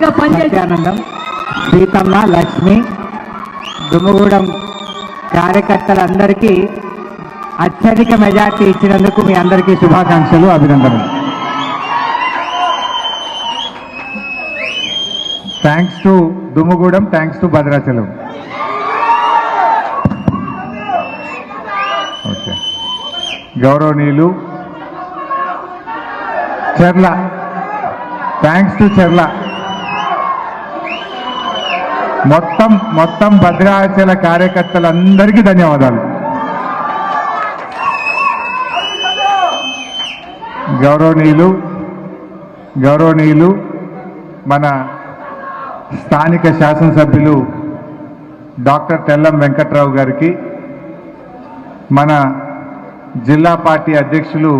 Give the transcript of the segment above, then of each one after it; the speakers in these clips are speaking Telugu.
గట్టిగా పనిచేయండి. సత్యానందం, సీతమ్మ, లక్ష్మి, దుమ్మగూడెం కార్యకర్తలందరికీ అత్యధిక మెజార్టీ ఇచ్చినందుకు మీ అందరికీ శుభాకాంక్షలు, అభినందనలు. Thanks to Dummagudem, thanks to Bhadrachalam. Okay, గౌరవనీయులు చెర్ల, థ్యాంక్స్ టు చెర్ల. మొత్తం భద్రాచల కార్యకర్తలందరికీ ధన్యవాదాలు. గౌరవనీయులు మన స్థానిక శాసనసభ్యులు డాక్టర్ తెల్లం వెంకట్రావు గారికి, మన జిల్లా పార్టీ అధ్యక్షులు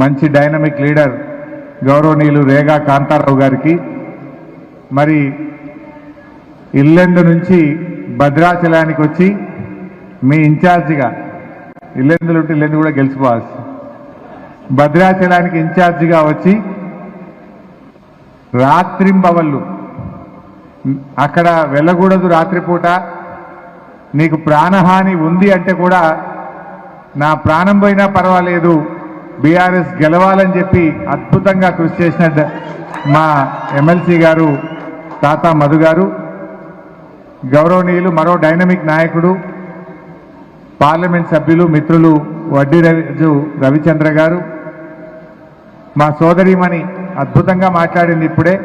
మంచి డైనమిక్ లీడర్ గౌరవనీయులు రేగా కాంతారావు గారికి, మరి ఇల్లెందు నుంచి భద్రాచలానికి వచ్చి మీ ఇన్ఛార్జిగా, ఇల్లెందులుంటే ఇల్లెందు కూడా గెలిచిపోవాలి, భద్రాచలానికి ఇన్ఛార్జిగా వచ్చి రాత్రింబవళ్ళు అక్కడ వెళ్ళకూడదు, రాత్రిపూట నీకు ప్రాణహాని ఉంది అంటే కూడా నా ప్రాణం పోయినా పర్వాలేదు బీఆర్ఎస్ గెలవాలని చెప్పి అద్భుతంగా కృషి చేసిన మా ఎమ్మెల్సీ గారు తాతా మధు గారు, గౌరవనీయులు మరో డైనమిక్ నాయకుడు పార్లమెంట్ సభ్యులు మిత్రులు వడ్డీరాజు రవిచంద్ర గారు, మా సోదరిమణి అద్భుతంగా మాట్లాడింది ఇప్పుడే.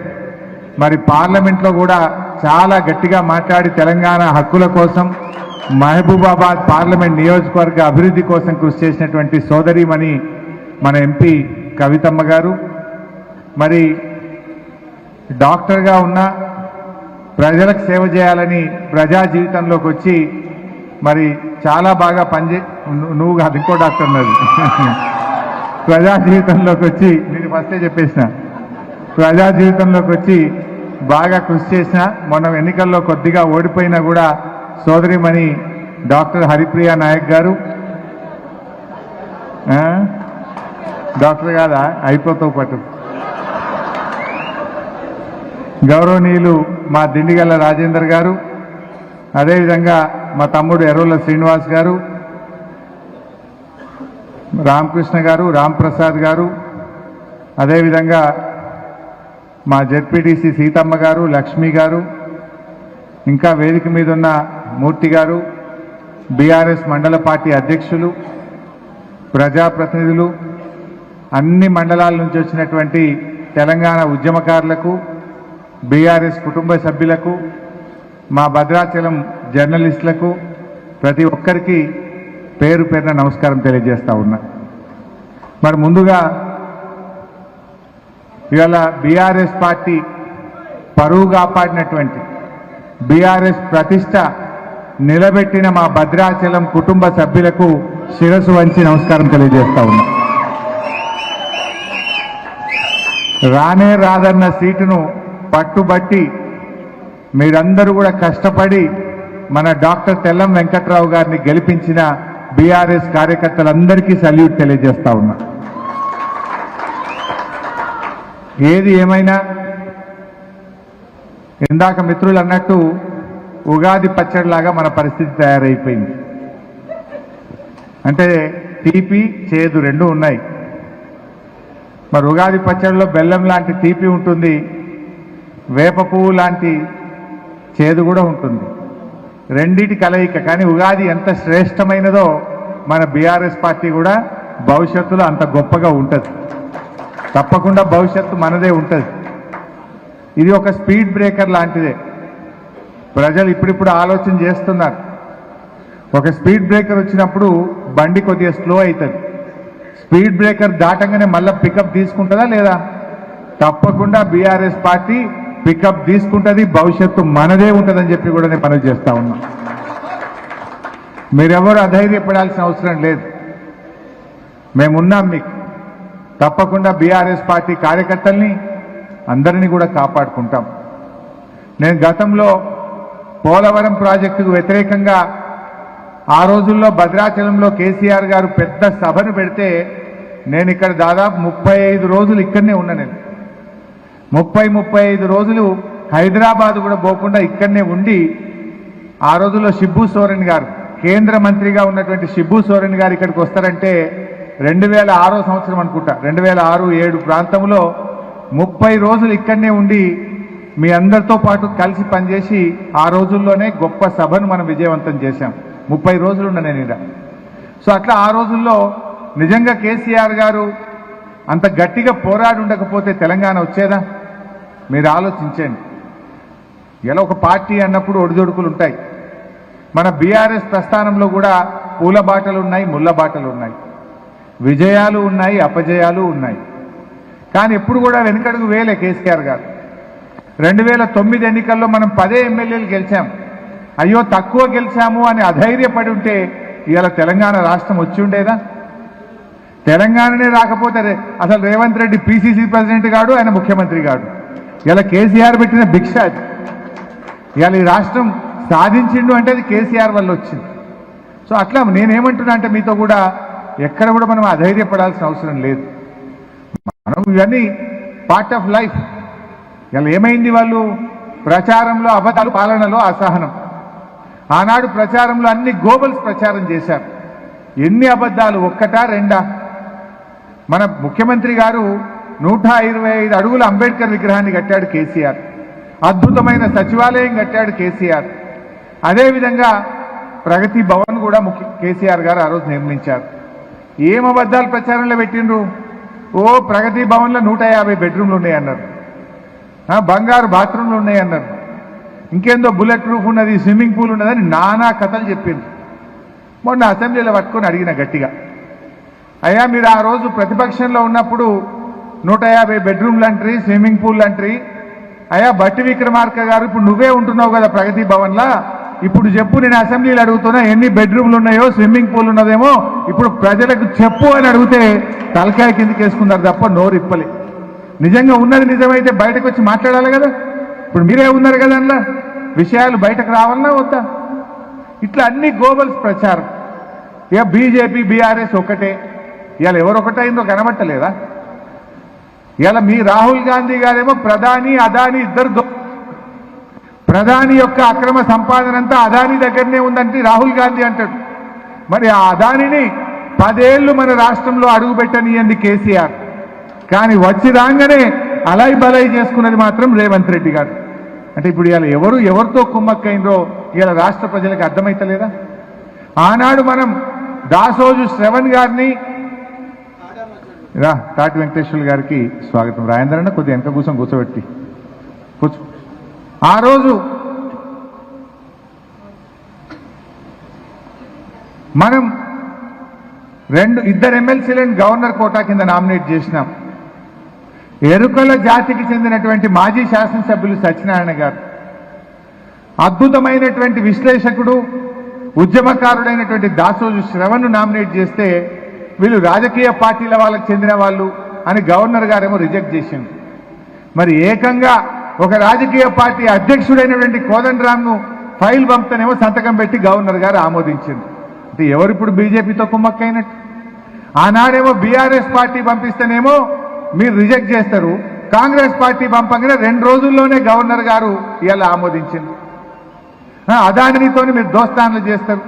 మరి పార్లమెంట్లో కూడా చాలా గట్టిగా మాట్లాడి తెలంగాణ హక్కుల కోసం, మహబూబాబాద్ పార్లమెంట్ నియోజకవర్గ అభివృద్ధి కోసం కృషి చేసినటువంటి సోదరిమణి మన ఎంపీ కవితమ్మ గారు, మరి డాక్టర్గా ఉన్న ప్రజలకు సేవ చేయాలని ప్రజా జీవితంలోకి వచ్చి మరి చాలా బాగా నువ్వు కాదు ఇంకో డాక్టర్ ఉన్నది ప్రజా జీవితంలోకి వచ్చి, నేను ఫస్టే చెప్పేసిన, ప్రజా జీవితంలోకి వచ్చి బాగా కృషి చేసిన, మొన్న ఎన్నికల్లో కొద్దిగా ఓడిపోయినా కూడా సోదరిమణి డాక్టర్ హరిప్రియ నాయక్ గారు, డాక్టర్ కాదా అయిపోతావు పట్టు, గౌరవనీయులు మా దిండిగల్ల రాజేందర్ గారు, అదేవిధంగా మా తమ్ముడు ఎర్రోల శ్రీనివాస్ గారు, రామకృష్ణ గారు, రాంప్రసాద్ గారు, అదేవిధంగా మా జెడ్పీటీసీ సీతమ్మ గారు, లక్ష్మి గారు, ఇంకా వేదిక మీద ఉన్న మూర్తి గారు, బీఆర్ఎస్ మండల పార్టీ అధ్యక్షులు, ప్రజాప్రతినిధులు, అన్ని మండలాల నుంచి వచ్చినటువంటి తెలంగాణ ఉద్యమకారులకు, బీఆర్ఎస్ కుటుంబ సభ్యులకు, మా భద్రాచలం జర్నలిస్టులకు, ప్రతి ఒక్కరికి పేరు పేరున నమస్కారం తెలియజేస్తా ఉన్నా. మరి ముందుగా ఇవాళ బీఆర్ఎస్ పార్టీ పరువు కాపాడినటువంటి, బీఆర్ఎస్ ప్రతిష్ట నిలబెట్టిన మా భద్రాచలం కుటుంబ సభ్యులకు శిరస్సు వంచి నమస్కారం తెలియజేస్తా ఉన్నా. రానే రాదన్న సీటును పట్టుబట్టి మీరందరూ కూడా కష్టపడి మన డాక్టర్ తెల్లం వెంకట్రావు గారిని గెలిపించిన బీఆర్ఎస్ కార్యకర్తలందరికీ సల్యూట్ తెలియజేస్తా ఉన్నా. ఏది ఏమైనా ఇందాక మిత్రులు అన్నట్టు ఉగాది పచ్చడిలాగా మన పరిస్థితి తయారైపోయింది. అంటే తీపి చేదు రెండు ఉన్నాయి. మరి ఉగాది పచ్చడిలో బెల్లం లాంటి తీపి ఉంటుంది, వేప పువ్వు లాంటి చేదు కూడా ఉంటుంది, రెండిటి కలయిక. కానీ ఉగాది ఎంత శ్రేష్టమైనదో మన బీఆర్ఎస్ పార్టీ కూడా భవిష్యత్తులో అంత గొప్పగా ఉంటుంది. తప్పకుండా భవిష్యత్తు మనదే ఉంటుంది. ఇది ఒక స్పీడ్ బ్రేకర్ లాంటిదే. ప్రజలు ఇప్పుడిప్పుడు ఆలోచన చేస్తున్నారు. ఒక స్పీడ్ బ్రేకర్ వచ్చినప్పుడు బండి కొద్దిగా స్లో అవుతుంది. స్పీడ్ బ్రేకర్ దాటంగానే మళ్ళీ పికప్ తీసుకుంటుందా లేదా? తప్పకుండా బీఆర్ఎస్ పార్టీ పికప్ తీసుకుంటుంది, భవిష్యత్తు మనదే ఉంటుందని చెప్పి కూడా నేను మనవి చేస్తా ఉన్నా. మీరెవరు అధైర్యపడాల్సిన అవసరం లేదు, మేమున్నాం మీకు. తప్పకుండా బీఆర్ఎస్ పార్టీ కార్యకర్తల్ని అందరినీ కూడా కాపాడుకుంటాం. నేను గతంలో పోలవరం ప్రాజెక్టుకు వ్యతిరేకంగా ఆ రోజుల్లో భద్రాచలంలో కేసీఆర్ గారు పెద్ద సభను పెడితే నేను ఇక్కడ దాదాపు 35 రోజులు ఇక్కడనే ఉన్నా. నేను 35 రోజులు హైదరాబాద్ కూడా పోకుండా ఇక్కడనే ఉండి ఆ రోజుల్లో షిబ్బు సోరెన్ గారు కేంద్ర మంత్రిగా ఉన్నటువంటి షిబ్బు సోరెన్ గారు ఇక్కడికి వస్తారంటే 2006 సంవత్సరం అనుకుంటా 2006-7 ప్రాంతంలో 30 రోజులు ఇక్కడనే ఉండి మీ అందరితో పాటు కలిసి పనిచేసి ఆ రోజుల్లోనే గొప్ప సభను మనం విజయవంతం చేశాం. 30 రోజులు ఉన్నా నేను ఇక్కడ. సో అట్లా ఆ రోజుల్లో నిజంగా కేసీఆర్ గారు అంత గట్టిగా పోరాడి ఉండకపోతే తెలంగాణ వచ్చేదా? మీరు ఆలోచించండి. ఇలా ఒక పార్టీ అన్నప్పుడు ఒడిదొడుకులు ఉంటాయి. మన బీఆర్ఎస్ ప్రస్థానంలో కూడా పూల బాటలు ఉన్నాయి, ముళ్ళ బాటలు ఉన్నాయి, విజయాలు ఉన్నాయి, అపజయాలు ఉన్నాయి. కానీ ఎప్పుడు కూడా వెనుకడుగు వేలే కేసీఆర్ గారు. 2009 ఎన్నికల్లో మనం 10 ఎమ్మెల్యేలు గెలిచాం. అయ్యో తక్కువ గెలిచాము అని అధైర్యపడి ఉంటే ఇవాళ తెలంగాణ రాష్ట్రం వచ్చి ఉండేదా? తెలంగాణనే రాకపోతే అసలు రేవంత్ రెడ్డి పిసిసి ప్రెసిడెంట్ గాడు, ఆయన ముఖ్యమంత్రి గాడు. ఇలా కేసీఆర్ పెట్టిన భిక్ష అది. ఇవాళ ఈ రాష్ట్రం సాధించిండు అంటే అది కేసీఆర్ వల్ల వచ్చింది. సో అట్లా నేనేమంటున్నా అంటే మీతో కూడా ఎక్కడ కూడా మనం అధైర్యపడాల్సిన అవసరం లేదు. మనం ఇవన్నీ పార్ట్ ఆఫ్ లైఫ్. ఇలా ఏమైంది? వాళ్ళు ప్రచారంలో అబద్ధాలు, పాలనలో అసహనం. ఆనాడు ప్రచారంలో అన్ని గోబల్స్ ప్రచారం చేశారు. ఎన్ని అబద్ధాలు, ఒక్కటా రెండా? మన ముఖ్యమంత్రి గారు 125 అడుగుల అంబేద్కర్ విగ్రహాన్ని కట్టాడు కేసీఆర్. అద్భుతమైన సచివాలయం కట్టాడు కేసీఆర్. అదేవిధంగా ప్రగతి భవన్ కూడా కేసీఆర్ గారు ఆ రోజు నిర్మించారు. ఏం అబద్ధాలు ప్రచారంలో పెట్టిండ్రు? ఓ ప్రగతి భవన్లో 150 బెడ్రూమ్లు ఉన్నాయన్నారు, బంగారు బాత్రూమ్లు ఉన్నాయన్నారు, ఇంకేందో బుల్లెట్ ప్రూఫ్ ఉన్నది, స్విమ్మింగ్ పూల్ ఉన్నదని నానా కథలు చెప్పిండ్రు. మొన్న అసెంబ్లీలో పట్టుకొని అడిగిన గట్టిగా, అయ్యా మీరు ఆ రోజు ప్రతిపక్షంలో ఉన్నప్పుడు 150 బెడ్రూమ్లు అంటారు, స్విమ్మింగ్ పూల్ అంటారు. అయ్యా బట్టి విక్రమార్క గారు ఇప్పుడు నువ్వే ఉంటున్నావు కదా ప్రగతి భవన్లా, ఇప్పుడు చెప్పు, నేను అసెంబ్లీలో అడుగుతున్నా ఎన్ని బెడ్రూమ్లు ఉన్నాయో, స్విమ్మింగ్ పూల్ ఉన్నదేమో ఇప్పుడు ప్రజలకు చెప్పు అని అడిగితే తలకాయ కిందకి వేసుకున్నారు తప్ప నోరు ఇప్పలే. నిజంగా ఉన్నది నిజమైతే బయటకు వచ్చి మాట్లాడాలి కదా. ఇప్పుడు మీరే ఉన్నారు కదా, అందులో విషయాలు బయటకు రావాలన్నా వద్దా? ఇట్లా అన్ని గోబల్స్ ప్రచారం. ఇక బీజేపీ బీఆర్ఎస్ ఒకటే. ఇవాళ ఎవరు ఒకటైందో కనబట్టలేదా? ఇవాళ మీ రాహుల్ గాంధీ గారేమో ప్రధాని అదాని ఇద్దరు ప్రధాని యొక్క అక్రమ సంపాదన అంతా అదాని దగ్గరనే ఉందంటే రాహుల్ గాంధీ అంటాడు. మరి ఆ అదానిని 10 ఏళ్లు మన రాష్ట్రంలో అడుగుపెట్టనియంది కేసీఆర్. కానీ వచ్చి రాగానే అలై బలై చేసుకున్నది మాత్రం రేవంత్ రెడ్డి గారు. అంటే ఇప్పుడు ఇవాళ ఎవరితో కుమ్మక్కైందో ఇవాళ రాష్ట్ర ప్రజలకు అర్థమైతలేదా? ఆనాడు మనం దాసోజు శ్రవణ్ గారిని, తాటి వెంకటేశ్వర గారికి స్వాగతం. రాజేంద్ర అన్న కొద్దిగా వెనక కూర్చోబెట్టి కూర్చో. ఆ రోజు మనం ఇద్దరు ఎమ్మెల్సీలను గవర్నర్ కోటా కింద నామినేట్ చేసినాం. ఎరుకల జాతికి చెందినటువంటి మాజీ శాసనసభ్యులు సత్యనారాయణ గారు, అద్భుతమైనటువంటి విశ్లేషకుడు, ఉద్యమకారుడైనటువంటి దాసోజు శ్రవణ్ను నామినేట్ చేస్తే వీళ్ళు రాజకీయ పార్టీల వాళ్ళకి చెందిన వాళ్ళు అని గవర్నర్ గారేమో రిజెక్ట్ చేసింది. మరి ఏకంగా ఒక రాజకీయ పార్టీ అధ్యక్షుడైనటువంటి కోదండరాంను ఫైల్ పంపుతనేమో సంతకం పెట్టి గవర్నర్ గారు ఆమోదించింది. అంటే ఎవరిప్పుడు బీజేపీతో కుమ్మక్కైనట్టు? ఆనాడేమో బీఆర్ఎస్ పార్టీ పంపిస్తేనేమో మీరు రిజెక్ట్ చేస్తారు, కాంగ్రెస్ పార్టీ పంపగానే 2 రోజుల్లోనే గవర్నర్ గారు ఇలా ఆమోదించింది. అదానితో మీరు దోస్తాన్లు చేస్తారు.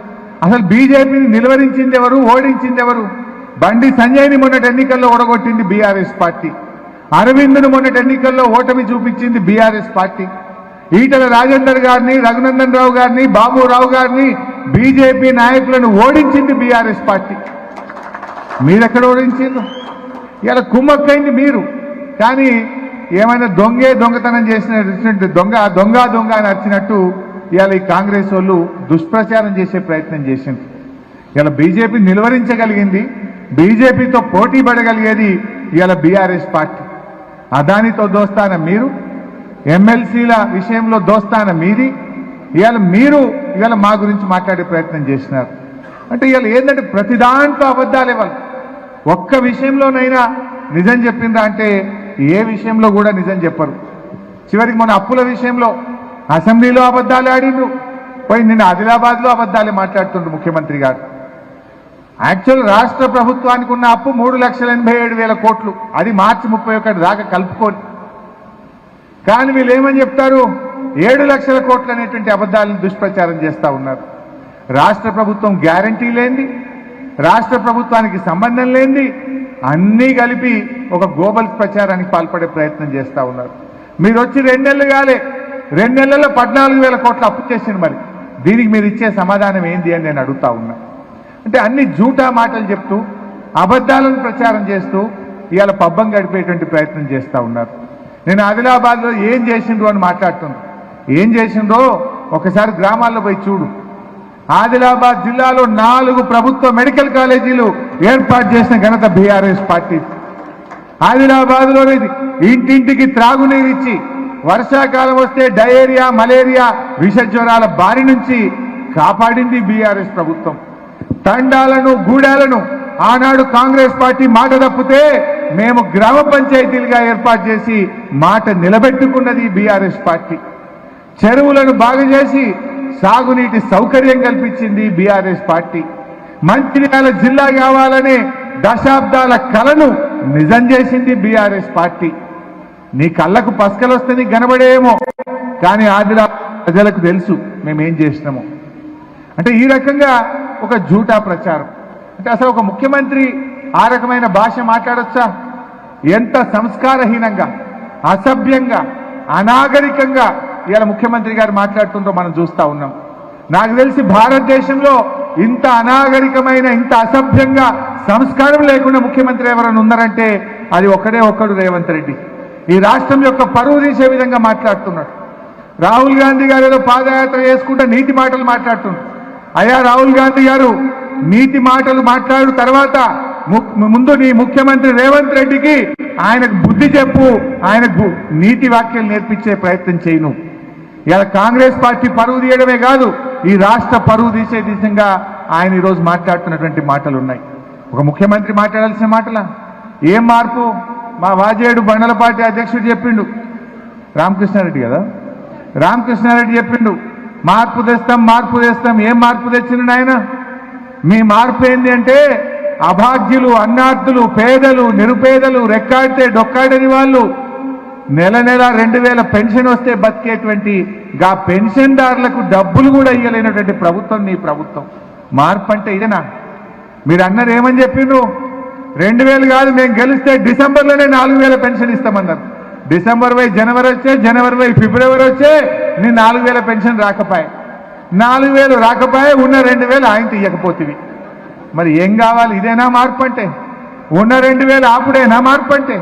అసలు బీజేపీని నిలువరించింది ఎవరు, ఓడించింది ఎవరు? బండి సంజయ్ని మొన్నటి ఎన్నికల్లో ఓడగొట్టింది బీఆర్ఎస్ పార్టీ. అరవింద్ను మొన్నటి ఎన్నికల్లో ఓటమి చూపించింది బీఆర్ఎస్ పార్టీ. ఈటల రాజేందర్ గారిని, రఘునందన్ రావు గారిని, బాబురావు గారిని, బీజేపీ నాయకులను ఓడించింది బీఆర్ఎస్ పార్టీ. మీరెక్కడ ఓడించిండ్రు? ఇలా కుమ్మక్కైంది మీరు. కానీ ఏమైనా దొంగతనం చేసిన దొంగ అని వచ్చినట్టు ఇవాళ ఈ కాంగ్రెస్ వాళ్ళు దుష్ప్రచారం చేసే ప్రయత్నం చేసింది. ఇలా బీజేపీ నిలువరించగలిగింది, బీజేపీతో పోటీ పడగలిగేది ఇవాళ బీఆర్ఎస్ పార్టీ. అదానితో దోస్తాన మీరు, ఎమ్మెల్సీల విషయంలో దోస్తాన మీది. ఇవాళ మా గురించి మాట్లాడే ప్రయత్నం చేసినారు. అంటే ఇవాళ ఏంటంటే ప్రతి దాంట్లో అబద్ధాలే. వాళ్ళు ఒక్క విషయంలోనైనా నిజం చెప్పిందా అంటే ఏ విషయంలో కూడా నిజం చెప్పరు. చివరికి మన అప్పుల విషయంలో అసెంబ్లీలో అబద్ధాలు ఆడిండ్రు, పోయి నిన్న ఆదిలాబాద్లో అబద్ధాలే మాట్లాడుతుండ్రు ముఖ్యమంత్రి గారు. యాక్చువల్ రాష్ట్ర ప్రభుత్వానికి ఉన్న అప్పు 3,87,000 కోట్లు, అది మార్చి 31 దాకా కలుపుకొని. కానీ వీళ్ళు ఏమని చెప్తారు? 7 లక్షల కోట్లు అనేటువంటి అబద్ధాలను దుష్ప్రచారం చేస్తూ ఉన్నారు. రాష్ట్ర ప్రభుత్వం గ్యారంటీ లేనిది, రాష్ట్ర ప్రభుత్వానికి సంబంధం లేనిది అన్నీ కలిపి ఒక గ్లోబల్ ప్రచారానికి పాల్పడే ప్రయత్నం చేస్తూ ఉన్నారు. మీరు వచ్చి 2 నెలలు కాలే, 2 నెలల్లో 14,000 కోట్లు అప్పు చేసింది. మరి దీనికి మీరు ఇచ్చే సమాధానం ఏంది అని నేను అడుగుతా ఉన్నా. అంటే అన్ని జూటా మాటలు చెప్తూ అబద్ధాలను ప్రచారం చేస్తూ ఇవాళ పబ్బం గడిపేటువంటి ప్రయత్నం చేస్తూ ఉన్నారు. నేను ఆదిలాబాద్లో ఏం చేసిండ్రు అని మాట్లాడుతున్నాను. ఏం చేసిండ్రో ఒకసారి గ్రామాల్లో పోయి చూడు. ఆదిలాబాద్ జిల్లాలో 4 ప్రభుత్వ మెడికల్ కాలేజీలు ఏర్పాటు చేసిన ఘనత బీఆర్ఎస్ పార్టీ. ఆదిలాబాద్లో ఇంటింటికి త్రాగునీరు ఇచ్చి వర్షాకాలం వస్తే డయేరియా, మలేరియా, విష జ్వరాల బారి నుంచి కాపాడింది బీఆర్ఎస్ ప్రభుత్వం. తండాలను, గూడాలను ఆనాడు కాంగ్రెస్ పార్టీ మాట తప్పితే మేము గ్రామ పంచాయతీలుగా ఏర్పాటు చేసి మాట నిలబెట్టుకున్నది బీఆర్ఎస్ పార్టీ. చెరువులను బాగు చేసి సాగునీటి సౌకర్యం కల్పించింది బీఆర్ఎస్ పార్టీ. మంచిర్యాల జిల్లా కావాలనే దశాబ్దాల కలను నిజం చేసింది బీఆర్ఎస్ పార్టీ. నీ కళ్ళకు పసకలు వస్తే నీకు కనబడేమో, కానీ ఆదిలాబాద్ ప్రజలకు తెలుసు మేమేం చేసినాము. అంటే ఈ రకంగా ఒక జూటా ప్రచారం. అంటే అసలు ఒక ముఖ్యమంత్రి ఆ రకమైన భాష మాట్లాడొచ్చా? ఎంత సంస్కారహీనంగా, అసభ్యంగా, అనాగరికంగా ఇవాళ ముఖ్యమంత్రి గారు మాట్లాడుతుంటో మనం చూస్తా ఉన్నాం. నాకు తెలిసి భారతదేశంలో ఇంత అనాగరికమైన, ఇంత అసభ్యంగా, సంస్కారం లేకుండా ముఖ్యమంత్రి ఎవరైనా ఉన్నారంటే అది ఒక్కడు రేవంత్ రెడ్డి. ఈ రాష్ట్రం యొక్క పరువు తీసే విధంగా మాట్లాడుతున్నాడు. రాహుల్ గాంధీ గారు ఏదో పాదయాత్ర చేసుకుంటే నీతి మాటలు మాట్లాడుతున్నాడు. అయ్యా రాహుల్ గాంధీ గారు, నీతి మాటలు మాట్లాడు తర్వాత ముందు నీ ముఖ్యమంత్రి రేవంత్ రెడ్డికి ఆయనకు బుద్ధి చెప్పు, ఆయనకు నీతి వాక్యాలు నేర్పించే ప్రయత్నం చేయను. ఇలా కాంగ్రెస్ పార్టీ పరువు తీయడమే కాదు, ఈ రాష్ట్ర పరువు తీసే దిశగా ఆయన ఈరోజు మాట్లాడుతున్నటువంటి మాటలు ఉన్నాయి. ఒక ముఖ్యమంత్రి మాట్లాడాల్సిన మాటలా? ఏం మార్పు? మా వాజేడు బండల పార్టీ అధ్యక్షుడు చెప్పిండు, రామకృష్ణారెడ్డి కదా, రామకృష్ణారెడ్డి చెప్పిండు మార్పు తెస్తాం. ఏం మార్పు తెచ్చిండు ఆయన? మీ మార్పు ఏంది అంటే అభాగ్యులు, అన్నార్థులు, పేదలు, నిరుపేదలు, రెక్కాడితే డొక్కాడని వాళ్ళు నెల 2,000 పెన్షన్ వస్తే బతికేటువంటి గా పెన్షన్దారులకు డబ్బులు కూడా ఇవ్వలేనటువంటి ప్రభుత్వం నీ ప్రభుత్వం. మార్పు అంటే ఇదేనా? మీరు అన్నారు ఏమని చెప్పిండ్రు? 2,000 కాదు, మేము గెలిస్తే డిసెంబర్లోనే 4,000 పెన్షన్ ఇస్తామన్నారు. డిసెంబర్ పోయి జనవరి వచ్చే, జనవరి పోయి ఫిబ్రవరి వచ్చే, నీ 4,000 పెన్షన్ రాకపోయే. 4,000 రాకపోయే, ఉన్న 2,000 ఆయన తీయకపోతుంది. మరి ఏం కావాలి? ఇదేనా మార్పు అంటే? ఉన్న 2,000 ఆపుడేనా మార్పు అంటే?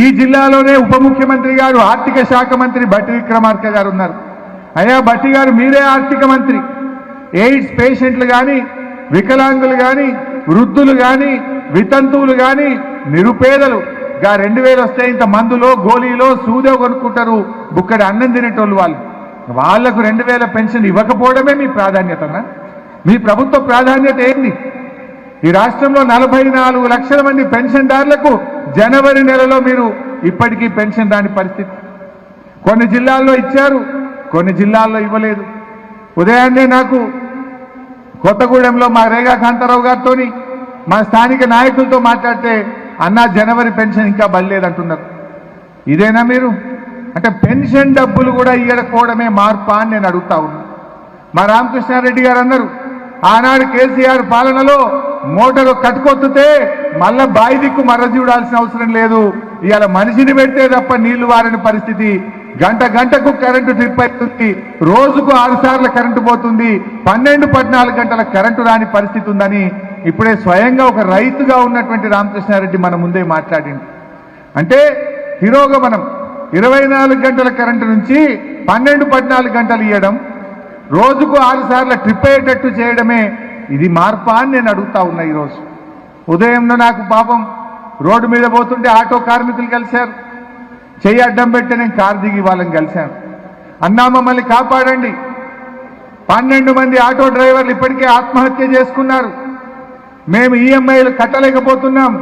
ఈ జిల్లాలోనే ఉప ముఖ్యమంత్రి గారు, ఆర్థిక శాఖ మంత్రి బట్టి విక్రమార్క గారు ఉన్నారు. అయ్యా బట్టి గారు, మీరే ఆర్థిక మంత్రి. ఎయిడ్స్ పేషెంట్లు కానీ, వికలాంగులు కానీ, వృద్ధులు కానీ, వితంతువులు కానీ, నిరుపేదలు గా 2,000 వస్తే ఇంత మందులో, గోళీలో, సూదో కొనుక్కుంటారు, బుక్కడి అన్నం తినేటోళ్ళు వాళ్ళు. వాళ్లకు 2,000 పెన్షన్ ఇవ్వకపోవడమే మీ ప్రాధాన్యతనా? మీ ప్రభుత్వ ప్రాధాన్యత ఏంది? ఈ రాష్ట్రంలో 44 లక్షల మంది పెన్షన్దారులకు జనవరి నెలలో మీరు ఇప్పటికీ పెన్షన్ రాని పరిస్థితి. కొన్ని జిల్లాల్లో ఇచ్చారు, కొన్ని జిల్లాల్లో ఇవ్వలేదు. ఉదయాన్నే నాకు కొత్తగూడెంలో మా రేగా కాంతారావు గారితో, మా స్థానిక నాయకులతో మాట్లాడితే అన్నా జనవరి పెన్షన్ ఇంకా బల్లేదంటున్నారు. ఇదేనా మీరు? అంటే పెన్షన్ డబ్బులు కూడా ఇవ్వకపోవడమే మార్పా అని నేను అడుగుతా ఉన్నా. మా రామకృష్ణారెడ్డి గారు అన్నారు, ఆనాడు కేసీఆర్ పాలనలో మోటారు కట్టుకొత్తుతే మళ్ళా బాయి దిక్కు మర్ర చూడాల్సిన అవసరం లేదు, ఇవాళ మనిషిని పెడితే తప్ప నీళ్లు వారని పరిస్థితి. గంటకు కరెంటు ట్రిప్ అవుతుంది, రోజుకు 6 సార్లు కరెంటు పోతుంది, 12-14 గంటల కరెంటు రాని పరిస్థితి ఉందని ఇప్పుడే స్వయంగా ఒక రైతుగా ఉన్నటువంటి రామకృష్ణారెడ్డి మన ముందే మాట్లాడింది. అంటే తిరోగమనం 24 గంటల కరెంటు నుంచి 12-14 గంటలు ఇవ్వడం, రోజుకు 6 సార్లు ట్రిప్ అయ్యేటట్టు చేయడమే ఇది మార్పా అని నేను అడుగుతా ఉన్నా. ఈరోజు ఉదయంలో నాకు పాపం రోడ్డు మీద పోతుంటే ఆటో కార్మికులు కలిశారు. చెయ్యి అడ్డం పెట్టి నేను కారు దిగి వాళ్ళని కలిశాను. అన్నా మమ్మల్ని కాపాడండి, 12 మంది ఆటో డ్రైవర్లు ఇప్పటికే ఆత్మహత్య చేసుకున్నారు, మేము ఈఎంఐలు కట్టలేకపోతున్నాం,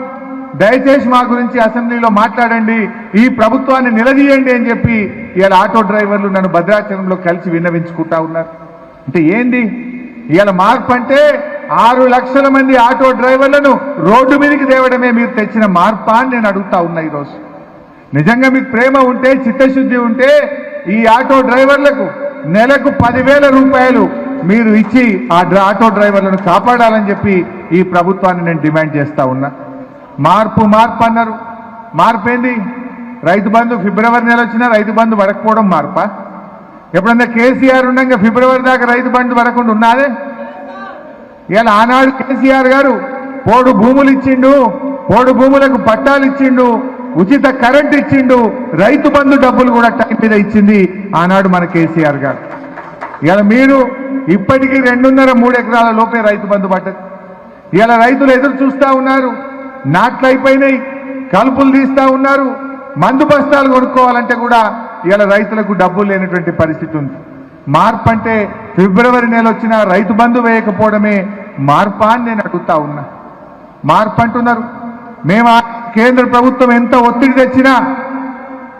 దయచేసి మా గురించి అసెంబ్లీలో మాట్లాడండి, ఈ ప్రభుత్వాన్ని నిలదీయండి అని చెప్పి ఇవాళ ఆటో డ్రైవర్లు నన్ను భద్రాచలంలో కలిసి విన్నవించుకుంటా ఉన్నారు. అంటే ఏంది ఇవాళ మార్పు అంటే? 6 లక్షల మంది ఆటో డ్రైవర్లను రోడ్డు మీదకి తేవడమే మీరు తెచ్చిన మార్పా అని నేను అడుగుతా ఉన్నా. ఈరోజు నిజంగా మీకు ప్రేమ ఉంటే చిత్తశుద్ధి ఉంటే ఈ ఆటో డ్రైవర్లకు నెలకు 10,000 రూపాయలు మీరు ఇచ్చి ఆ ఆటో డ్రైవర్లను కాపాడాలని చెప్పి ఈ ప్రభుత్వాన్ని నేను డిమాండ్ చేస్తా ఉన్నా. మార్పు అన్నారు. మార్పు ఏంది? రైతు బంధు ఫిబ్రవరి నెల వచ్చినా రైతు బంధు పడకపోవడం మార్పా? ఎప్పుడన్నా కేసీఆర్ ఉండగా ఫిబ్రవరి దాకా రైతు బంధు పడకుండా ఉన్నాదే? ఇలా ఆనాడు కేసీఆర్ గారు పోడు భూములు ఇచ్చిండు, పోడు భూములకు పట్టాలు ఇచ్చిండు, ఉచిత కరెంట్ ఇచ్చిండు, రైతు బంధు డబ్బులు కూడా టైం మీద ఇచ్చింది ఆనాడు మన కేసీఆర్ గారు. ఇలా మీరు ఇప్పటికీ 2.5-3 ఎకరాల లోపే రైతు బంధు పడ్డది. ఇలా రైతులు ఎదురు చూస్తా ఉన్నారు. నాట్లు అయిపోయినాయి, కలుపులు తీస్తా ఉన్నారు. మందు బస్తాలు కొనుక్కోవాలంటే కూడా ఇలా రైతులకు డబ్బులు లేనటువంటి పరిస్థితి ఉంది. మార్పు అంటే ఫిబ్రవరి నెల వచ్చినా రైతు బంధు వేయకపోవడమే మార్పా అని నేను అడుగుతా ఉన్నా. మార్పు అంటున్నారు. మేము కేంద్ర ప్రభుత్వం ఎంత ఒత్తిడి తెచ్చినా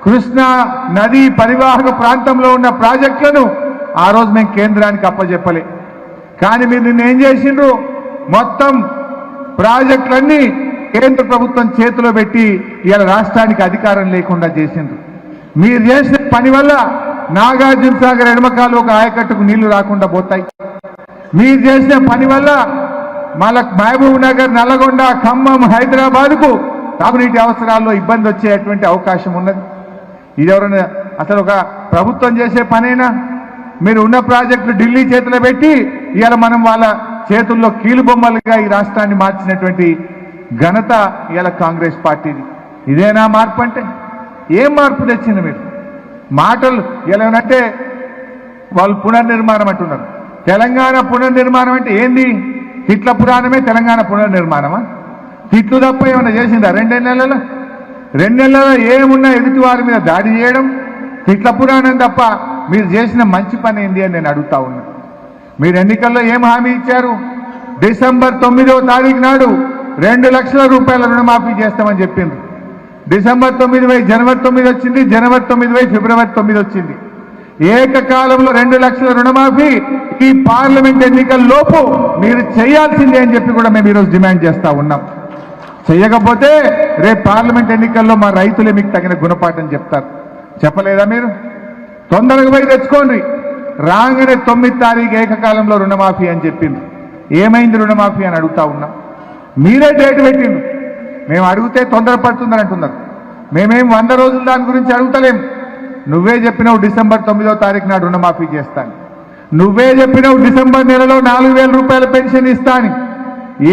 కృష్ణా నది పరివాహక ప్రాంతంలో ఉన్న ప్రాజెక్టులను ఆ రోజు మేము కేంద్రానికి అప్పచెప్పలే. కానీ మీరు నిన్న ఏం చేసిండ్రు? మొత్తం ప్రాజెక్టులన్నీ కేంద్ర ప్రభుత్వం చేతిలో పెట్టి ఇలా రాష్ట్రానికి అధికారం లేకుండా చేసిండ్రు. మీరు చేసిన పని వల్ల నాగార్జున సాగర్ ఎడమకాలు ఒక ఆయకట్టుకు నీళ్లు రాకుండా పోతాయి. మీరు చేసిన పని వల్ల మహబూబ్ నగర్, నల్లగొండ, ఖమ్మం, హైదరాబాద్కు తాగునీటి అవసరాల్లో ఇబ్బంది వచ్చేటువంటి అవకాశం ఉన్నది. ఇది ఎవరైనా అసలు ఒక ప్రభుత్వం చేసే పనేనా? మీరు ఉన్న ప్రాజెక్టులు ఢిల్లీ చేతిలో పెట్టి ఇవాళ మనం వాళ్ళ చేతుల్లో కీలుబొమ్మలుగా ఈ రాష్ట్రాన్ని మార్చినటువంటి ఘనత ఇవాళ కాంగ్రెస్ పార్టీది. ఇదేనా మార్పు అంటే? ఏం మార్పు తెచ్చింది మీరు? మాటలు ఎలా అంటే వాళ్ళు పునర్నిర్మాణం అంటున్నారు. తెలంగాణ పునర్నిర్మాణం అంటే ఏంది? తిట్ల పురాణమే తెలంగాణ పునర్నిర్మాణమా? తిట్లు తప్ప ఏమన్నా చేసిందా? 2 నెలల్లో 2 నెలల్లో ఏమున్నా ఎదుటి వారి మీద దాడి చేయడం, తిట్ల పురాణం తప్ప మీరు చేసిన మంచి పని ఏంది అని నేను అడుగుతా ఉన్నా. మీరు ఎన్నికల్లో ఏం హామీ ఇచ్చారు? డిసెంబర్ 9వ తారీఖు నాడు 2 లక్షల రూపాయల రుణమాఫీ చేస్తామని చెప్పింది. డిసెంబర్ 9 పోయి జనవరి 9 వచ్చింది, జనవరి 9 పోయి ఫిబ్రవరి 9 వచ్చింది. ఏకకాలంలో 2 లక్షల రుణమాఫీ ఈ పార్లమెంట్ ఎన్నికల లోపు మీరు చేయాల్సిందే అని చెప్పి కూడా మేము ఈరోజు డిమాండ్ చేస్తా ఉన్నాం. చేయకపోతే రేపు పార్లమెంట్ ఎన్నికల్లో మా రైతులే మీకు తగిన గుణపాఠం చెప్తారు. చెప్పలేదా మీరు? తొందరగా పోయి తెచ్చుకోండి. రాగానే 9వ తారీఖు ఏకకాలంలో రుణమాఫీ అని చెప్పింది. ఏమైంది రుణమాఫీ అని అడుగుతా ఉన్నాం. మీరే డేట్ పెట్టిండు. మేము అడిగితే తొందరపడుతుందని అంటున్నారు. మేమేం 100 రోజులు దాని గురించి అడుగుతలేం. నువ్వే చెప్పినావు డిసెంబర్ 9వ తారీఖు నాడు రుణమాఫీ చేస్తాను. నువ్వే చెప్పినావు డిసెంబర్ నెలలో 4,000 రూపాయల పెన్షన్ ఇస్తాను.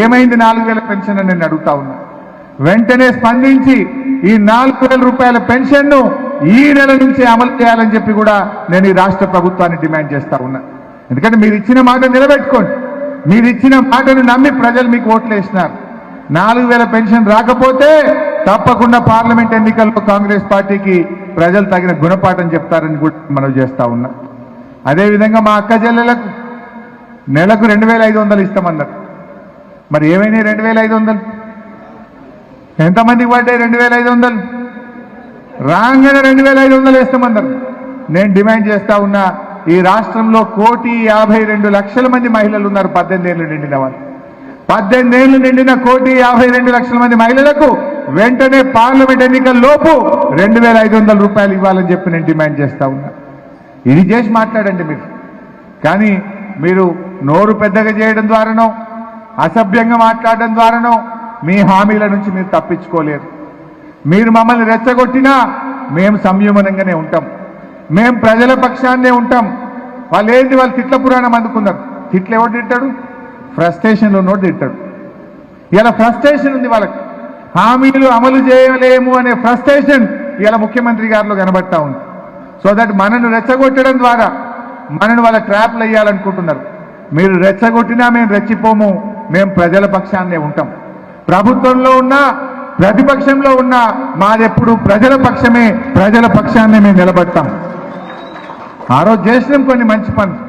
ఏమైంది 4,000 పెన్షన్ అని నేను అడుగుతా ఉన్నా. వెంటనే స్పందించి ఈ 4,000 రూపాయల పెన్షన్ను ఈ నెల నుంచే అమలు చేయాలని చెప్పి కూడా నేను ఈ రాష్ట్ర ప్రభుత్వాన్ని డిమాండ్ చేస్తా ఉన్నా. ఎందుకంటే మీరు ఇచ్చిన మాట నిలబెట్టుకోండి. మీరు ఇచ్చిన మాటను నమ్మి ప్రజలు మీకు ఓట్లు వేసినారు. 4,000 పెన్షన్ రాకపోతే తప్పకుండా పార్లమెంట్ ఎన్నికల్లో కాంగ్రెస్ పార్టీకి ప్రజలు తగిన గుణపాఠం చెప్తారని కూడా మనం చేస్తా ఉన్నా. అదేవిధంగా మా అక్క చెల్లెలకు నెలకు 2,500 ఇస్తామన్నారు. మరి ఏమైనాయి 2,500? ఎంతమందికి పడ్డాయి 2,500? రాగానే 2,500 ఇస్తామన్నారు. నేను డిమాండ్ చేస్తా ఉన్నా, ఈ రాష్ట్రంలో 1,52,00,000 మంది మహిళలు ఉన్నారు. 18 ఏళ్ళు నిండిన వాళ్ళు. 18 ఏళ్ళు నిండిన 1,52,00,000 మంది మహిళలకు వెంటనే పార్లమెంట్ ఎన్నికల లోపు 2,500 రూపాయలు ఇవ్వాలని చెప్పి నేను డిమాండ్ చేస్తా ఉన్నా. ఇది చేసి మాట్లాడండి మీరు. కానీ మీరు నోరు పెద్దగా చేయడం ద్వారానో, అసభ్యంగా మాట్లాడడం ద్వారానో మీ హామీల నుంచి మీరు తప్పించుకోలేరు. మీరు మమ్మల్ని రెచ్చగొట్టినా మేము సంయమనంగానే ఉంటాం. మేము ప్రజల పక్షాన్నే ఉంటాం. వాళ్ళు ఏంటి? వాళ్ళు తిట్ల పురాణం అందుకున్నారు. తిట్లు ఎవరు తిట్టాడు? ఫ్రస్ట్రేషన్లో నోటి తిట్టాడు. ఇలా ఫ్రస్ట్రేషన్ ఉంది వాళ్ళకి. హామీలు అమలు చేయలేము అనే ఫ్రస్ట్రేషన్ ఇలా ముఖ్యమంత్రి గారిలో కనబడతా ఉంది. సో దట్ మనను రెచ్చగొట్టడం ద్వారా మనను వాళ్ళ ట్రాప్లు వేయాలనుకుంటున్నారు. మీరు రెచ్చగొట్టినా మేము రెచ్చిపోము. మేము ప్రజల పక్షాన్నే ఉంటాం. ప్రభుత్వంలో ఉన్నా ప్రతిపక్షంలో ఉన్నా మాదెప్పుడు ప్రజల పక్షమే. ప్రజల పక్షాన్నే మేము నిలబడతాం. ఆ రోజు చేసినాం కొన్ని మంచి పనులు.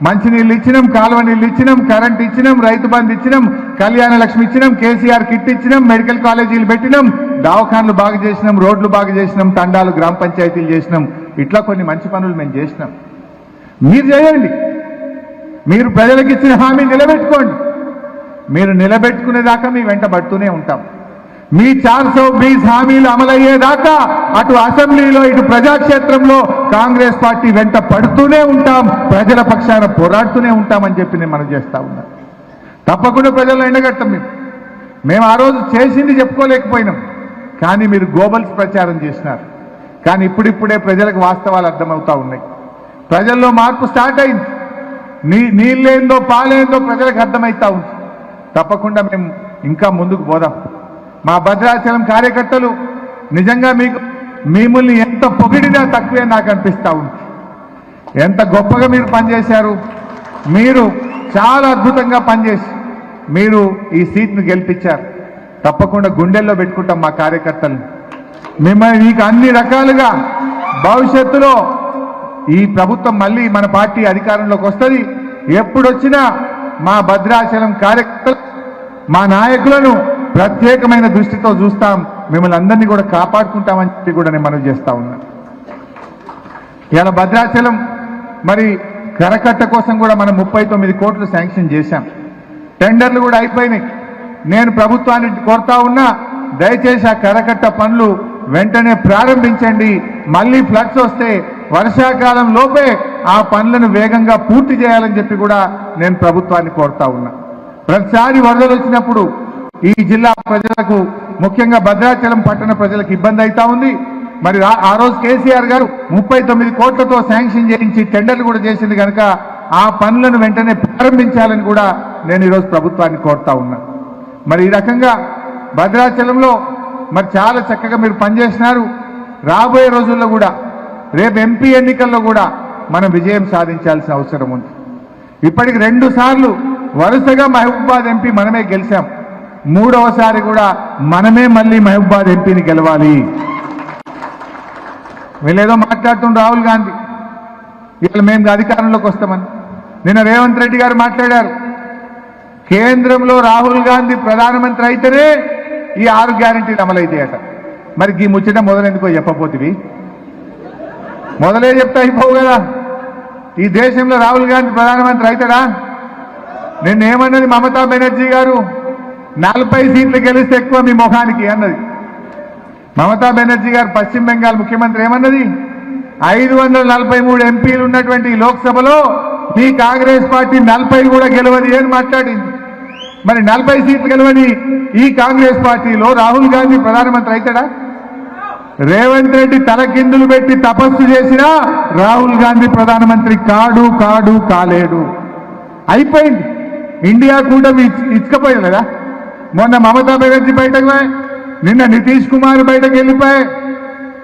మంచినీళ్ళు ఇచ్చినాం, కాలువ నీళ్ళు ఇచ్చినాం, కరెంట్ ఇచ్చినాం, రైతు బంధు ఇచ్చినాం, కళ్యాణ లక్ష్మి ఇచ్చినాం, కేసీఆర్ కిట్ ఇచ్చినాం, మెడికల్ కాలేజీలు పెట్టినాం, దవాఖాన్లు బాగా చేసినాం, రోడ్లు బాగా చేసినాం, తండాలు గ్రామ పంచాయతీలు చేసినాం. ఇట్లా కొన్ని మంచి పనులు మేము చేసినాం. మీరు చేయండి. మీరు ప్రజలకు ఇచ్చిన హామీ నిలబెట్టుకోండి. మీరు నిలబెట్టుకునేదాకా మీ వెంట పడుతూనే ఉంటాం. మీ 420 హామీలు అమలయ్యేదాకా అటు అసెంబ్లీలో ఇటు ప్రజాక్షేత్రంలో కాంగ్రెస్ పార్టీ వెంట పడుతూనే ఉంటాం, ప్రజల పక్షాన పోరాడుతూనే ఉంటామని చెప్పి నేను మనం చేస్తా ఉన్నా. తప్పకుండా ప్రజల్లో ఎండగట్టం. మేము ఆ రోజు చేసింది చెప్పుకోలేకపోయినాం, కానీ మీరు గోబల్స్ ప్రచారం చేసినారు. కానీ ఇప్పుడిప్పుడే ప్రజలకు వాస్తవాలు అర్థమవుతా ఉన్నాయి. ప్రజల్లో మార్పు స్టార్ట్ అయింది. నీళ్ళేందో పాలేందో ప్రజలకు అర్థమవుతా ఉంది. తప్పకుండా మేము ఇంకా ముందుకు పోదాం. మా భద్రాచలం కార్యకర్తలు నిజంగా మిమ్మల్ని ఎంత పొగిడినా తక్కువే నాకు అనిపిస్తూ ఉంది. ఎంత గొప్పగా మీరు పనిచేశారు. మీరు చాలా అద్భుతంగా పనిచేసి మీరు ఈ సీట్ను గెలిపించారు. తప్పకుండా గుండెల్లో పెట్టుకుంటాం మా కార్యకర్తలు. మిమ్మల్ని మీకు అన్ని రకాలుగా భవిష్యత్తులో ఈ ప్రభుత్వం మళ్ళీ మన పార్టీ అధికారంలోకి వస్తుంది. ఎప్పుడొచ్చినా మా భద్రాచలం కార్యకర్తలు మా నాయకులను ప్రత్యేకమైన దృష్టితో చూస్తాం. మిమ్మల్ని అందరినీ కూడా కాపాడుకుంటామని చెప్పి కూడా నేను మనవి చేస్తా ఉన్నా. ఇలా భద్రాచలం మరి కరకట్ట కోసం కూడా మనం 39 కోట్లు శాంక్షన్ చేశాం. టెండర్లు కూడా అయిపోయినాయి. నేను ప్రభుత్వాన్ని కోరుతా ఉన్నా, దయచేసి ఆ కరకట్ట పనులు వెంటనే ప్రారంభించండి. మళ్ళీ ఫ్లడ్స్ వస్తే వర్షాకాలం లోపే ఆ పనులను వేగంగా పూర్తి చేయాలని చెప్పి కూడా నేను ప్రభుత్వాన్ని కోరుతా ఉన్నా. ప్రతిసారి వరదలు వచ్చినప్పుడు ఈ జిల్లా ప్రజలకు, ముఖ్యంగా భద్రాచలం పట్టణ ప్రజలకు ఇబ్బంది అవుతా ఉంది. మరి ఆ రోజు కేసీఆర్ గారు 39 కోట్లతో శాంక్షన్ చేయించి టెండర్లు కూడా చేసింది కనుక ఆ పనులను వెంటనే ప్రారంభించాలని కూడా నేను ఈరోజు ప్రభుత్వాన్ని కోరుతా ఉన్నా. మరి ఈ రకంగా భద్రాచలంలో మరి చాలా చక్కగా మీరు పనిచేసినారు. రాబోయే రోజుల్లో కూడా రేపు ఎంపీ ఎన్నికల్లో కూడా మనం విజయం సాధించాల్సిన అవసరం ఉంది. ఇప్పటికి 2 సార్లు వరుసగా మహబూబాబాద్ ఎంపీ మనమే గెలిచాం. 3వసారి కూడా మనమే మళ్ళీ మహబూబాబాద్ ఎంపీని గెలవాలి. వీళ్ళేదో మాట్లాడుతున్న రాహుల్ గాంధీ ఇవాళ మేము అధికారంలోకి వస్తామని. నిన్న రేవంత్ రెడ్డి గారు మాట్లాడారు, కేంద్రంలో రాహుల్ గాంధీ ప్రధానమంత్రి అయితేనే ఈ 6 గ్యారెంటీలు అమలైతాయట. మరి ఈ ముచ్చట మొదలెందుకో చెప్పబోతివి? మొదలే చెప్తా అయిపోవు కదా. ఈ దేశంలో రాహుల్ గాంధీ ప్రధానమంత్రి అవుతాడా? నిన్నేమన్నది మమతా బెనర్జీ గారు, 40 సీట్లు గెలిస్తే ఎక్కువ మీ ముఖానికి అన్నది. మమతా బెనర్జీ గారు పశ్చిమ బెంగాల్ ముఖ్యమంత్రి ఏమన్నది, 543 ఎంపీలు ఉన్నటువంటి లోక్సభలో మీ కాంగ్రెస్ పార్టీ 40 కూడా గెలవది అని మాట్లాడింది. మరి 40 సీట్లు గెలవని ఈ కాంగ్రెస్ పార్టీలో రాహుల్ గాంధీ ప్రధానమంత్రి అవుతాడా? రేవంత్ రెడ్డి తలకిందులు పెట్టి తపస్సు చేసినా రాహుల్ గాంధీ ప్రధానమంత్రి కాలేడు. అయిపోయింది. ఇండియా కూడా ఇచ్చకపోయింది కదా. మొన్న మమతా బెనర్జీ బయటకు పోయి, నిన్న నితీష్ కుమార్ బయటకు వెళ్ళిపోయి,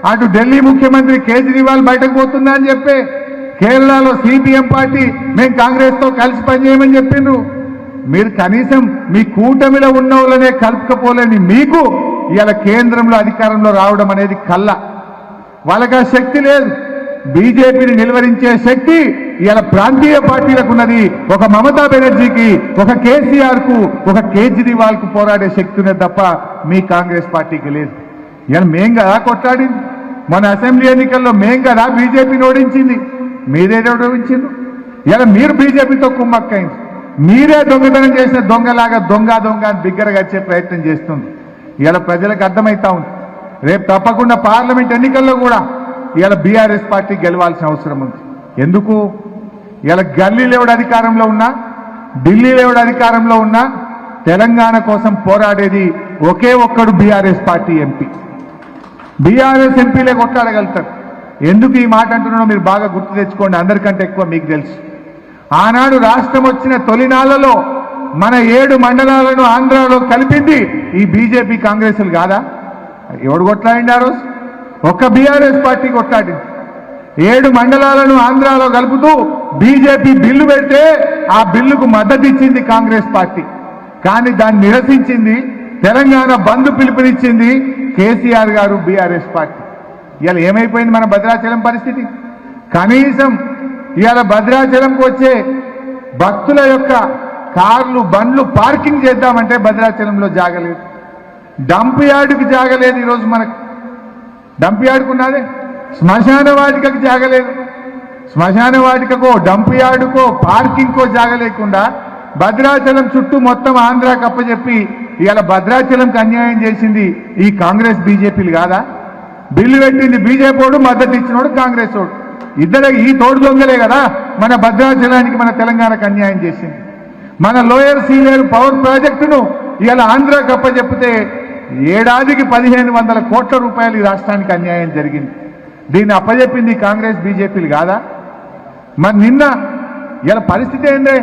అటు ఢిల్లీ ముఖ్యమంత్రి కేజ్రీవాల్ బయటకు పోతుందా అని చెప్పి, కేరళలో సిపిఎం పార్టీ మేము కాంగ్రెస్ తో కలిసి పనిచేయమని చెప్పిండ్రు. మీరు కనీసం మీ కూటమిలో ఉన్న వాళ్ళనే కలుపుకపోలేని మీకు ఇవాళ కేంద్రంలో అధికారంలో రావడం అనేది కళ్ళ. వాళ్ళకి ఆ శక్తి లేదు. బీజేపీని నిలువరించే శక్తి ఇవాళ ప్రాంతీయ పార్టీలకు ఉన్నది. ఒక మమతా బెనర్జీకి, ఒక కేసీఆర్ కు, ఒక కేజ్రీవాల్ కు పోరాడే శక్తి ఉన్నది తప్ప మీ కాంగ్రెస్ పార్టీకి లేదు. ఇవాళ మేం కదా కొట్లాడింది. మన అసెంబ్లీ ఎన్నికల్లో మేం కదా బీజేపీని ఓడించింది. మీరేదో ఓడించింది. ఇవాళ మీరు బీజేపీతో కుమ్మక్కైంది. మీరే దొంగతనం చేసిన దొంగలాగా దొంగ అని బిగ్గరగా వచ్చే ప్రయత్నం చేస్తుంది. ఇవాళ ప్రజలకు అర్థమవుతా ఉంది. రేపు తప్పకుండా పార్లమెంట్ ఎన్నికల్లో కూడా ఇవాళ బీఆర్ఎస్ పార్టీ గెలవాల్సిన అవసరం ఉంది. ఎందుకు? ఇవాళ గల్లీలో ఎవడు అధికారంలో ఉన్నా, ఢిల్లీలో ఎవడు అధికారంలో ఉన్నా, తెలంగాణ కోసం పోరాడేది ఒకే ఒక్కడు బీఆర్ఎస్ పార్టీ ఎంపీ. బీఆర్ఎస్ ఎంపీలే కొట్లాడగలుగుతారు. ఎందుకు ఈ మాట అంటున్నానో మీరు బాగా గుర్తు తెచ్చుకోండి. అందరికంటే ఎక్కువ మీకు తెలుసు. ఆనాడు రాష్ట్రం వచ్చిన తొలినాళ్లలో మన 7 మండలాలను ఆంధ్రాలో కలిపింది ఈ బీజేపీ కాంగ్రెస్లు కాదా? ఎవడు కొట్లాడింది? ఆ రోజు ఒక్క బీఆర్ఎస్ పార్టీ కొట్లాడింది. 7 మండలాలను ఆంధ్రాలో కలుపుతూ బీజేపీ బిల్లు పెడితే ఆ బిల్లుకు మద్దతు ఇచ్చింది కాంగ్రెస్ పార్టీ. కానీ దాన్ని నిరసించింది, తెలంగాణ బంద్ పిలుపునిచ్చింది కేసీఆర్ గారు, బీఆర్ఎస్ పార్టీ. ఇవాళ ఏమైపోయింది మన భద్రాచలం పరిస్థితి? కనీసం ఇవాళ భద్రాచలంకు వచ్చే భక్తుల యొక్క కార్లు, బండ్లు పార్కింగ్ చేద్దామంటే భద్రాచలంలో జాగలేదు. డంప్ యార్డుకి జాగలేదు. ఈరోజు మనకు డంప్ యార్డుకున్నదే, శ్మశాన వాటికకు జాగలేదు. శ్మశాన వాటికకో, డంప్ యార్డుకో, పార్కింగ్కో జాగ లేకుండా భద్రాచలం చుట్టూ మొత్తం ఆంధ్రాకి అప్పచెప్పి ఇవాళ భద్రాచలంకి అన్యాయం చేసింది ఈ కాంగ్రెస్ బీజేపీలు కాదా? బిల్లు పెట్టింది బీజేపీ వాడు, మద్దతు ఇచ్చినోడు కాంగ్రెస్ వాడు. ఇద్దరు ఈ తోడు దొంగలే కదా మన భద్రాచలానికి మన తెలంగాణకు అన్యాయం చేసింది. మన లోయర్ సీలేరు పవర్ ప్రాజెక్టును ఇవాళ ఆంధ్రాకి అప్పచెప్పితే ఏడాదికి 1500 కోట్ల రూపాయలు ఈ రాష్ట్రానికి అన్యాయం జరిగింది. దీన్ని అప్పచెప్పింది కాంగ్రెస్ బీజేపీలు కాదా? మరి నిన్న ఇలా పరిస్థితి ఏందే?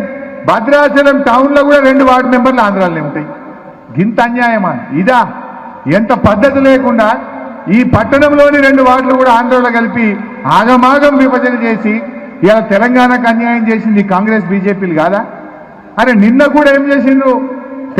భద్రాచలం టౌన్లో కూడా 2 వార్డు మెంబర్లు ఆంధ్రాలోనే ఉంటాయి. గింత అన్యాయమా ఇదా? ఎంత పద్ధతి లేకుండా ఈ పట్టణంలోని 2 వార్డులు కూడా ఆంధ్రలో కలిపి ఆగమాగం విభజన చేసి ఇలా తెలంగాణకు అన్యాయం చేసింది కాంగ్రెస్ బీజేపీలు కాదా? అరే నిన్న కూడా ఏం చేసిండ్రు?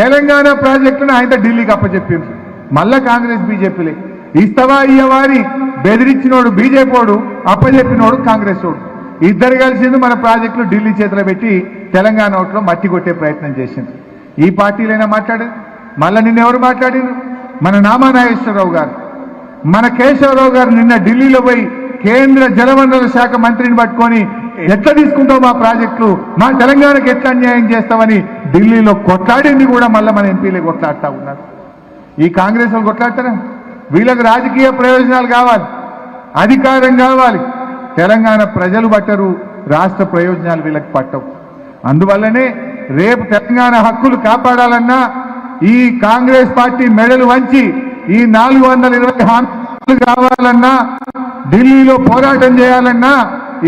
తెలంగాణ ప్రాజెక్టును ఆయన ఢిల్లీకి అప్పచెప్పిండ్రు. మళ్ళా కాంగ్రెస్ బీజేపీలే. ఇస్తవా ఇయ్యవాని బెదిరించినోడు బీజేపీడు, అప్పచెప్పినోడు కాంగ్రెస్ వాడు. ఇద్దరు కలిసిండు మన ప్రాజెక్టులు ఢిల్లీ చేతిలో పెట్టి తెలంగాణ ఓట్లో మట్టి కొట్టే ప్రయత్నం చేసింది. ఈ పార్టీలైనా మాట్లాడారు? మళ్ళా నిన్న ఎవరు మాట్లాడారు? మన నామా నాగేశ్వరరావు గారు, మన కేశవరావు గారు నిన్న ఢిల్లీలో పోయి కేంద్ర జలవనరుల శాఖ మంత్రిని పట్టుకొని ఎట్లా తీసుకుంటావు మా ప్రాజెక్టులు, మా తెలంగాణకు ఎట్లా అన్యాయం చేస్తామని ఢిల్లీలో కొట్లాడింది కూడా మళ్ళీ మన ఎంపీలే కొట్లాడుతూ ఉన్నారు. ఈ కాంగ్రెస్ వాళ్ళు కొట్లాడతారా? వీళ్ళకి రాజకీయ ప్రయోజనాలు కావాలి, అధికారం కావాలి. తెలంగాణ ప్రజలు పట్టరు, రాష్ట్ర ప్రయోజనాలు వీళ్ళకి పట్టవు. అందువల్లనే రేపు తెలంగాణ హక్కులు కాపాడాలన్నా ఈ కాంగ్రెస్ పార్టీ మెడలు వంచి ఈ 420 హామీలు కావాలన్నా, ఢిల్లీలో పోరాటం చేయాలన్నా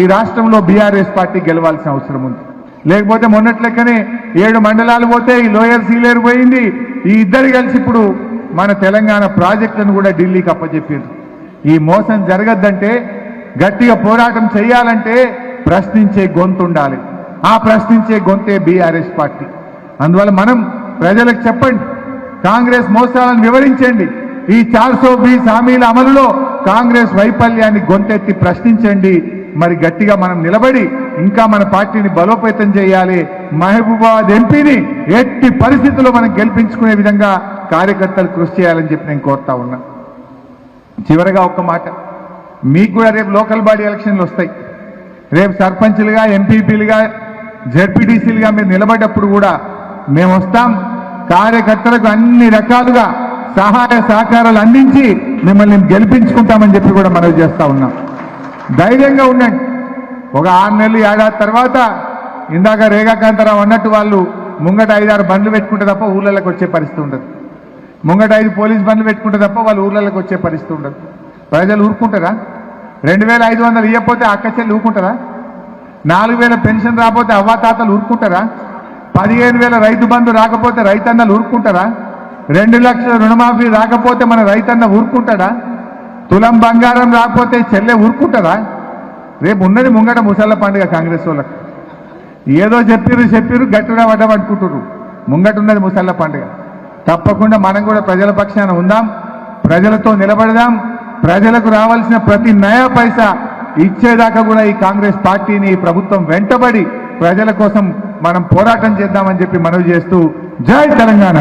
ఈ రాష్ట్రంలో బీఆర్ఎస్ పార్టీ గెలవాల్సిన అవసరం ఉంది. లేకపోతే మొన్నట్లెక్కనే 7 మండలాలు పోతే ఈ లోయర్ సీలేరు పోయింది. ఈ ఇద్దరు కలిసి ఇప్పుడు మన తెలంగాణ ప్రాజెక్టులను కూడా ఢిల్లీకి అప్పచెప్పారు. ఈ మోసం జరగద్దంటే, గట్టిగా పోరాటం చేయాలంటే ప్రశ్నించే గొంతు ఉండాలి. ఆ ప్రశ్నించే గొంతే బీఆర్ఎస్ పార్టీ. అందువల్ల మనం ప్రజలకు చెప్పండి, కాంగ్రెస్ మోసాలను వివరించండి. ఈ 420 హామీల అమలులో కాంగ్రెస్ వైఫల్యాన్ని గొంతెత్తి ప్రశ్నించండి. మరి గట్టిగా మనం నిలబడి ఇంకా మన పార్టీని బలోపేతం చేయాలి. మహబూబాబాద్ ఎంపీని ఎట్టి పరిస్థితుల్లో మనం గెలిపించుకునే విధంగా కార్యకర్తలు కృషి చేయాలని చెప్పి నేను కోరుతా ఉన్నా. చివరగా ఒక్క మాట, మీకు కూడా రేపు లోకల్ బాడీ ఎలక్షన్లు వస్తాయి. రేపు సర్పంచ్లుగా, ఎంపీపీలుగా, జెడ్పీటీసీలుగా మీరు నిలబడ్డప్పుడు కూడా మేము వస్తాం. కార్యకర్తలకు అన్ని రకాలుగా సహాయ సహకారాలు అందించి మిమ్మల్ని గెలిపించుకుంటామని చెప్పి కూడా మనవి చేస్తా ఉన్నాం. ధైర్యంగా ఉండండి. ఒక 6 నెలలు ఏడాది తర్వాత ఇందాక రేఖాకాంతరావు అన్నట్టు వాళ్ళు ముంగట 5-6 బండ్లు పెట్టుకుంటే తప్ప ఊళ్ళలోకి వచ్చే పరిస్థితి ఉండదు. ముంగట 5 పోలీస్ బండ్లు పెట్టుకుంటే తప్ప వాళ్ళు ఊళ్ళలోకి వచ్చే పరిస్థితి ఉండదు. ప్రజలు ఊరుకుంటారా? 2500 ఇవ్వకపోతే అక్క చెల్లి ఊరుకుంటారా? 4000 పెన్షన్ రాకపోతే అవ్వాతాతలు ఊరుకుంటారా? 15,000 రైతు బంధు రాకపోతే రైతన్నలు ఊరుకుంటారా? 2 లక్షల రుణమాఫీ రాకపోతే మన రైతన్న ఊరుకుంటాడా? తులం బంగారం రాకపోతే చెల్లె ఊరుకుంటారా? రేపు ఉన్నది ముంగట ముసళ్ళ పండుగ కాంగ్రెస్ వాళ్ళకు. ఏదో చెప్పిరు గట్టిగా పడ్డమనుకుంటున్నారు. ముంగట ఉన్నది ముసళ్ళ పండుగ. తప్పకుండా మనం కూడా ప్రజల పక్షాన ఉందాం, ప్రజలతో నిలబడదాం. ప్రజలకు రావాల్సిన ప్రతి నయా పైసా ఇచ్చేదాకా కూడా ఈ కాంగ్రెస్ పార్టీని, ఈ ప్రభుత్వం వెంటబడి ప్రజల కోసం మనం పోరాటం చేద్దామని చెప్పి మనవి చేస్తూ జై తెలంగాణ.